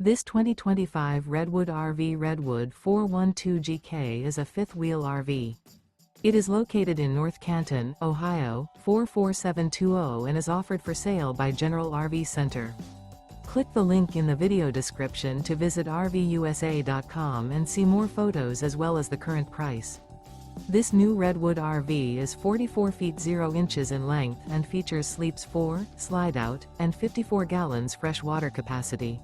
This 2025 Redwood RV Redwood 412GK is a fifth-wheel RV. It is located in North Canton, Ohio, 44720 and is offered for sale by General RV Center. Click the link in the video description to visit RVUSA.com and see more photos as well as the current price. This new Redwood RV is 44 feet 0 inches in length and features sleeps 4, slide-out, and 54 gallons fresh water capacity.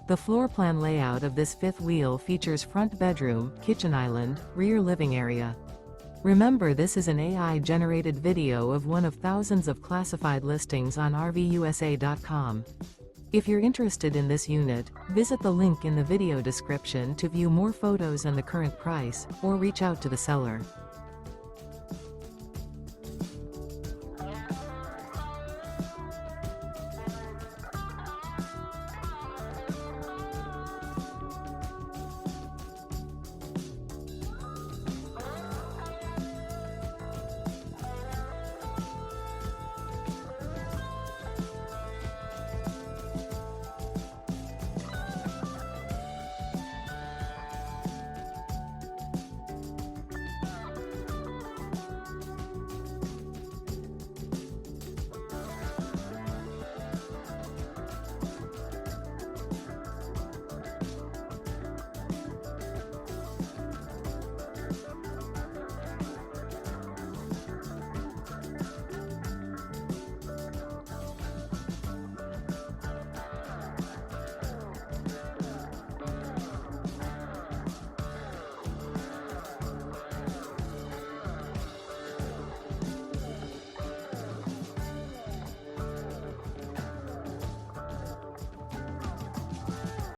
The floor plan layout of this fifth wheel features front bedroom, kitchen island, rear living area. Remember, this is an AI-generated video of one of thousands of classified listings on RVUSA.com. If you're interested in this unit, visit the link in the video description to view more photos and the current price, or reach out to the seller.